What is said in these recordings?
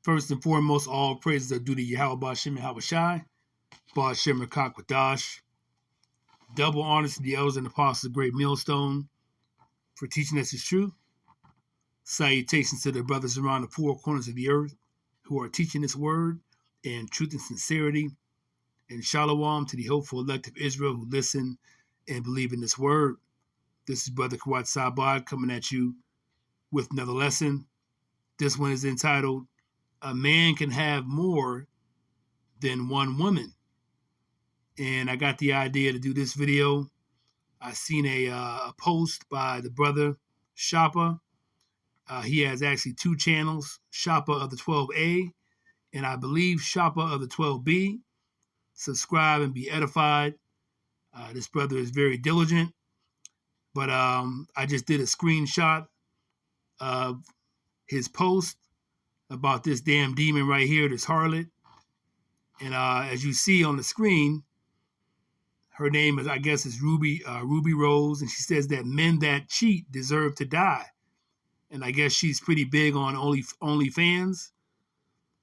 First and foremost, all praises are due to Yahweh Ba'Shem Yahawashi, Ba'Shem Rakakwadash. Double honors to the elders and apostles of Great Millstone for teaching us his truth. Salutations to the brothers around the four corners of the earth who are teaching this word in truth and sincerity. And shalom to the hopeful elect of Israel who listen and believe in this word. This is Brother Kawat Sabad coming at you with another lesson. This one is entitled, A Man Can Have More Than One Woman. And I got the idea to do this video. I seen a post by the brother Shopper. He has actually two channels, Shopper of the 12A, and I believe Shopper of the 12B. Subscribe and be edified. This brother is very diligent, but I just did a screenshot of his post about this damn demon right here, this harlot. And as you see on the screen, her name is, I guess, is Ruby Rose, and she says that men that cheat deserve to die. And I guess she's pretty big on OnlyFans.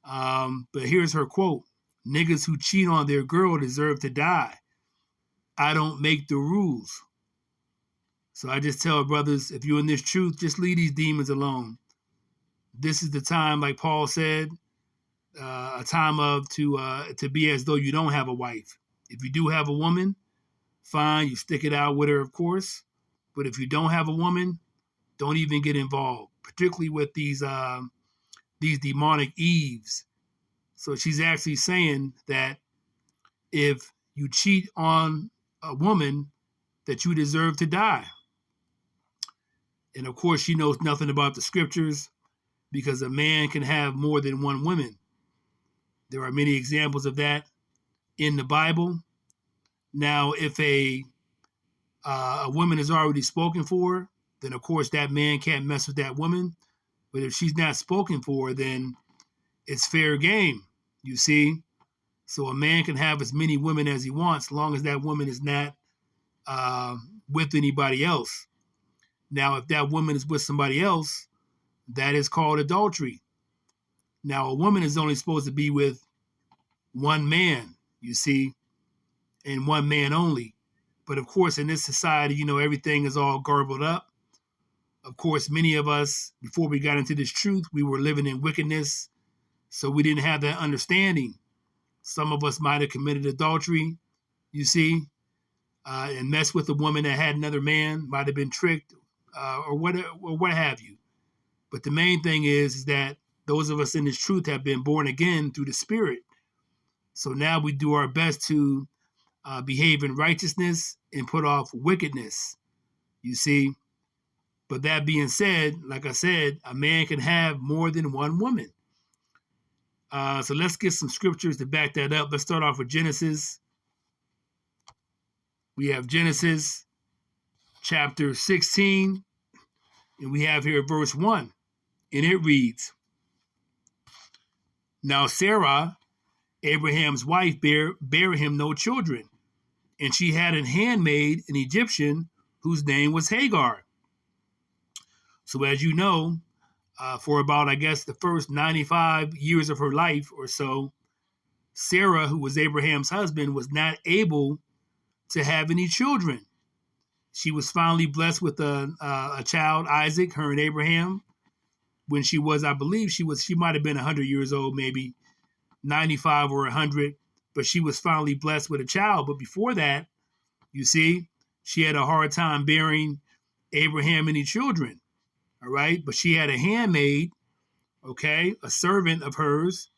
But here's her quote: "Niggas who cheat on their girl deserve to die. I don't make the rules." So I just tell brothers, if you're in this truth, just leave these demons alone. This is the time, like Paul said, a time of to be as though you don't have a wife. If you do have a woman, fine, you stick it out with her, of course. But if you don't have a woman, don't even get involved, particularly with these demonic Eves. So she's actually saying that if you cheat on a woman, that you deserve to die. And of course, she knows nothing about the scriptures, because a man can have more than one woman. There are many examples of that in the Bible. Now, if a woman is already spoken for, then of course that man can't mess with that woman. But if she's not spoken for, then it's fair game, you see. So a man can have as many women as he wants, as long as that woman is not with anybody else. Now, if that woman is with somebody else, that is called adultery. Now, a woman is only supposed to be with one man, you see, and one man only. But of course, in this society, everything is all garbled up. Of course, many of us, before we got into this truth, we were living in wickedness, so we didn't have that understanding. Some of us might have committed adultery, you see, and messed with a woman that had another man, might have been tricked, or what have you. But the main thing is that those of us in this truth have been born again through the Spirit. So now we do our best to behave in righteousness and put off wickedness, you see. But that being said, like I said, a man can have more than one woman. So let's get some scriptures to back that up. Let's start off with Genesis. We have Genesis chapter 16, and we have here verse 1. And it reads, "Now Sarah, Abraham's wife, bare him no children, and she had an handmaid, an Egyptian, whose name was Hagar." So as you know, for about, I guess, the first 95 years of her life or so, Sarah, who was Abraham's husband, was not able to have any children. She was finally blessed with a child, Isaac, her and Abraham, when she was, I believe she might have been 100 years old, maybe 95 or 100, but she was finally blessed with a child. But before that, you see, she had a hard time bearing Abraham any children, all right? But she had a handmaid, okay, a servant of hers,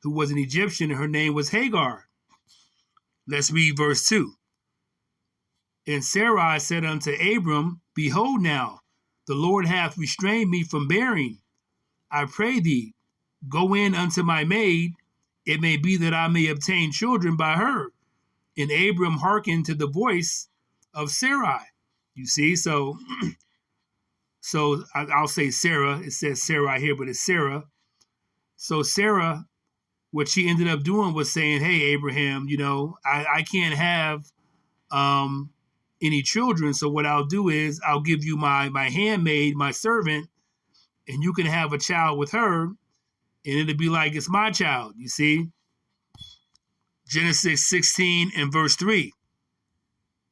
who was an Egyptian, and her name was Hagar. Let's read verse 2. "And Sarai said unto Abram, Behold now, the Lord hath restrained me from bearing. I pray thee, go in unto my maid, it may be that I may obtain children by her. And Abram hearkened to the voice of Sarai." You see, so I'll say Sarah. It says Sarai here, but it's Sarah. So Sarah, what she ended up doing was saying, "Hey, Abraham, I can't have any children. So what I'll do is I'll give you my handmaid, my servant, and you can have a child with her. And it'll be like, it's my child, you see. Genesis 16 and verse 3.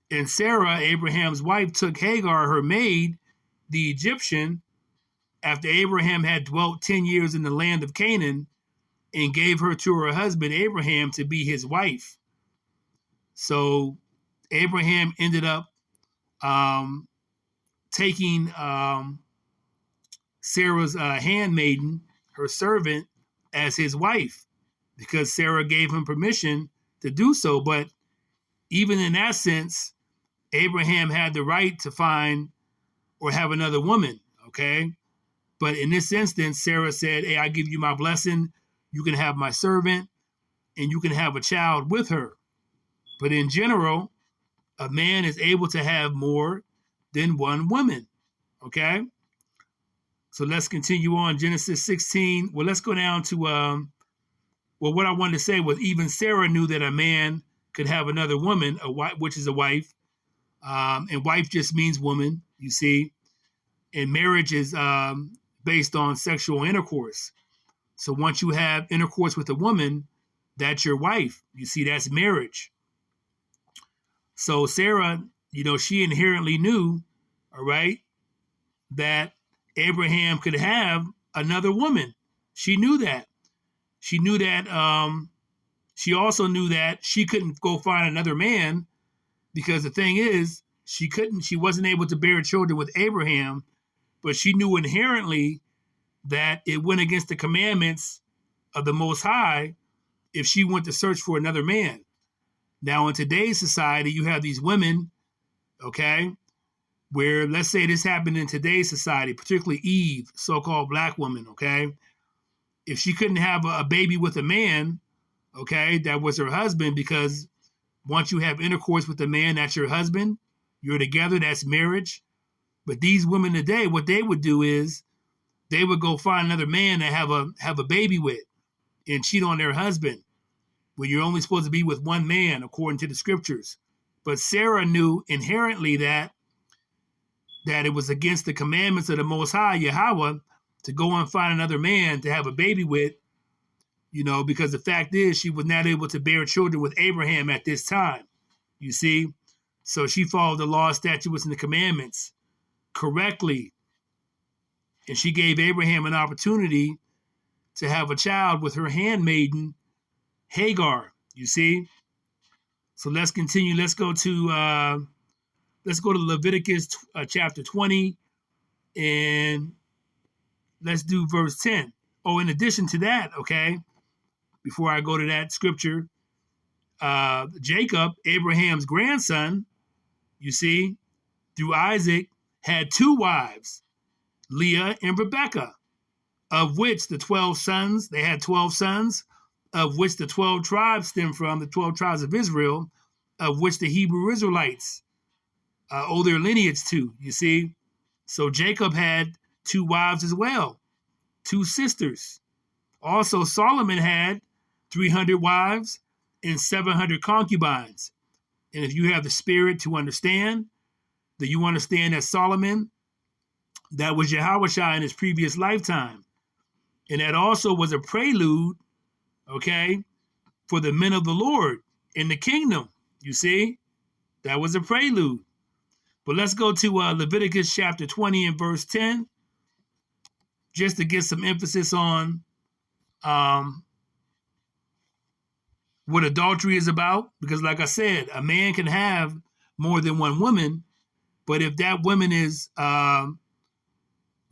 And Sarah, Abraham's wife, took Hagar, her maid, the Egyptian, after Abraham had dwelt 10 years in the land of Canaan, and gave her to her husband Abraham to be his wife. So Abraham ended up taking Sarah's handmaiden, her servant, as his wife, because Sarah gave him permission to do so. But even in that sense, Abraham had the right to find or have another woman, okay? But in this instance, Sarah said, hey, I give you my blessing. You can have my servant, and you can have a child with her. But in general, a man is able to have more than one woman, okay? So let's continue on. Genesis 16. Well, let's go down to, what I wanted to say was even Sarah knew that a man could have another woman, which is a wife. And wife just means woman, you see. And marriage is based on sexual intercourse. So once you have intercourse with a woman, that's your wife. You see, that's marriage. So Sarah, she inherently knew, all right, that Abraham could have another woman. She knew that. She knew that. She also knew that she couldn't go find another man, because the thing is, she wasn't able to bear children with Abraham, but she knew inherently that it went against the commandments of the Most High if she went to search for another man. Now, in today's society, you have these women, okay, where, let's say this happened in today's society, particularly Eve, so-called black woman, okay? If she couldn't have a baby with a man, okay, that was her husband, because once you have intercourse with a man, that's your husband, you're together, that's marriage. But these women today, what they would do is they would go find another man to have a baby with and cheat on their husband, when you're only supposed to be with one man according to the scriptures. But Sarah knew inherently that it was against the commandments of the Most High, Yahweh, to go and find another man to have a baby with, because the fact is she was not able to bear children with Abraham at this time, you see. So she followed the law, statutes, and the commandments correctly. And she gave Abraham an opportunity to have a child with her handmaiden, Hagar, you see. So let's continue. Let's go to Leviticus chapter 20, and let's do verse 10. Oh, in addition to that, okay, before I go to that scripture, Jacob, Abraham's grandson, you see, through Isaac, had two wives, Leah and Rebekah, of which they had 12 sons, of which the 12 tribes stem from, the 12 tribes of Israel, of which the Hebrew Israelites owe their lineage to, you see. So Jacob had two wives as well, two sisters. Also, Solomon had 300 wives and 700 concubines. And if you have the spirit to understand, that you understand that Solomon, that was Yahushua in his previous lifetime. And that also was a prelude, okay, for the men of the Lord in the kingdom. You see, that was a prelude. But let's go to Leviticus chapter 20 and verse 10, just to get some emphasis on what adultery is about. Because like I said, a man can have more than one woman, but if that woman is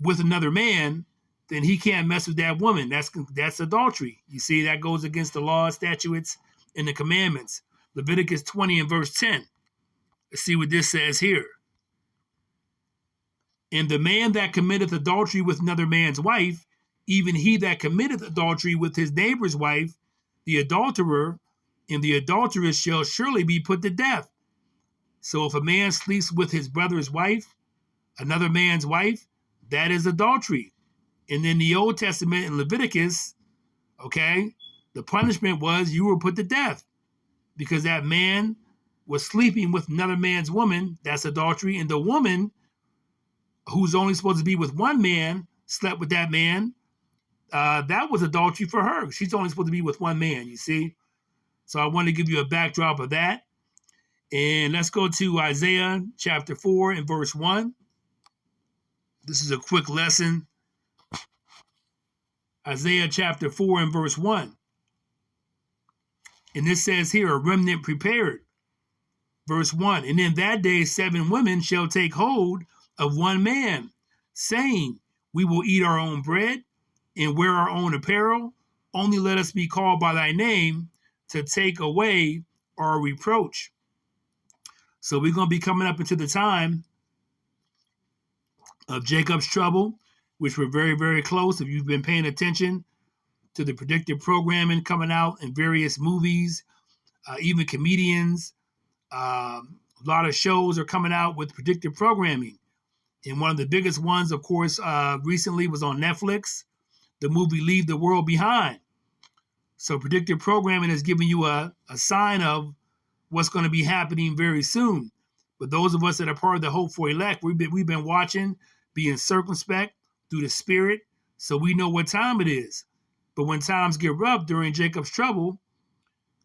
with another man, then he can't mess with that woman. That's adultery. You see, that goes against the law, statutes, and the commandments. Leviticus 20 and verse 10. Let's see what this says here. And the man that committeth adultery with another man's wife, even he that committeth adultery with his neighbor's wife, the adulterer, and the adulteress shall surely be put to death. So if a man sleeps with his brother's wife, another man's wife, that is adultery. And in the Old Testament in Leviticus, okay, the punishment was you were put to death because that man was sleeping with another man's woman. That's adultery. And the woman who's only supposed to be with one man slept with that man. that was adultery for her. She's only supposed to be with one man, you see. So I want to give you a backdrop of that. And let's go to Isaiah chapter 4 and verse 1. This is a quick lesson. Isaiah chapter 4 and verse 1. And this says here, a remnant prepared. Verse 1. And in that day 7 women shall take hold of one man, saying, we will eat our own bread and wear our own apparel. Only let us be called by thy name to take away our reproach. So we're going to be coming up into the time of Jacob's trouble, which we're very, very close. If you've been paying attention to the predictive programming coming out in various movies, even comedians, a lot of shows are coming out with predictive programming. And one of the biggest ones, of course, recently was on Netflix, the movie Leave the World Behind. So predictive programming is giving you a sign of what's going to be happening very soon. But those of us that are part of the Hope for Elect, we've been watching, being circumspect through the Spirit, so we know what time it is. But when times get rough during Jacob's trouble,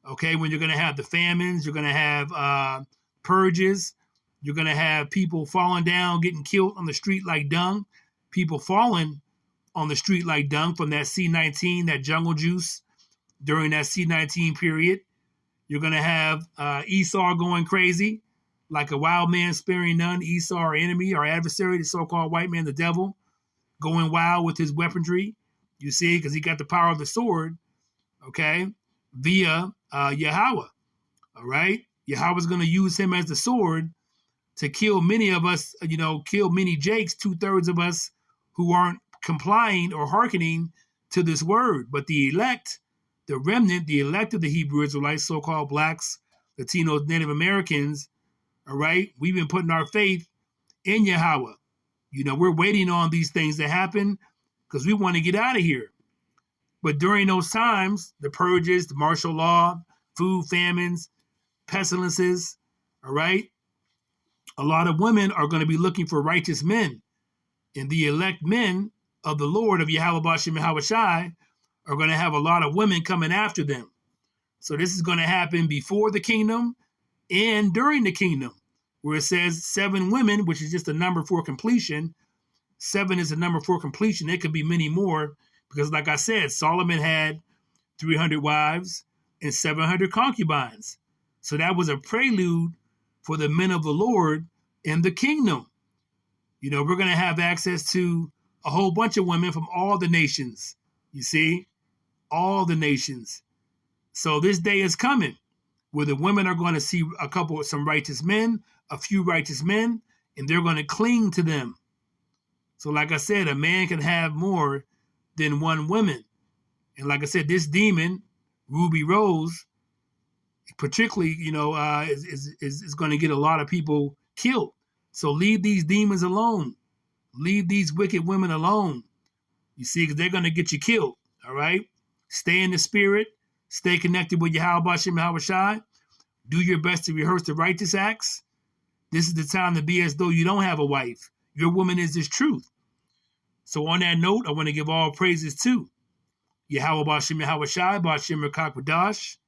okay, when you're going to have the famines, you're going to have purges, you're going to have people falling down, getting killed on the street like dung, people falling on the street like dung from that C-19, that jungle juice during that C-19 period. You're going to have Esau going crazy, like a wild man sparing none. Esau, our enemy, our adversary, the so-called white man, the devil, going wild with his weaponry, you see, because he got the power of the sword, okay, via Yahweh, all right? Yahweh's going to use him as the sword to kill many of us, kill many Jakes, 2/3 of us who aren't complying or hearkening to this word. But the elect, the remnant, the elect of the Hebrew Israelites, so-called blacks, Latinos, Native Americans, all right, we've been putting our faith in Yahweh. We're waiting on these things to happen because we want to get out of here. But during those times, the purges, the martial law, food famines, pestilences, all right, a lot of women are going to be looking for righteous men. And the elect men of the Lord, of Yahweh Bashem Yahweh Shai, are going to have a lot of women coming after them. So this is going to happen before the kingdom and during the kingdom, where it says 7 women, which is just a number for completion. 7 is a number for completion. It could be many more because, like I said, Solomon had 300 wives and 700 concubines. So that was a prelude for the men of the Lord in the kingdom. We're going to have access to a whole bunch of women from all the nations. You see, all the nations. So this day is coming where the women are going to see some righteous men, a few righteous men, and they're going to cling to them. So like I said, a man can have more than one woman. And like I said, this demon, Ruby Rose, particularly, is going to get a lot of people killed. So leave these demons alone. Leave these wicked women alone. You see, because they're going to get you killed, all right? Stay in the spirit. Stay connected with Yahweh Bashem Yahweh Shai. Do your best to rehearse the righteous acts. This is the time to be as though you don't have a wife. Your woman is this truth. So on that note, I want to give all praises to Yahweh Bashem Yahweh Shai, Bashem Rakakwadash.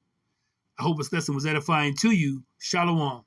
I hope this lesson was edifying to you. Shalom.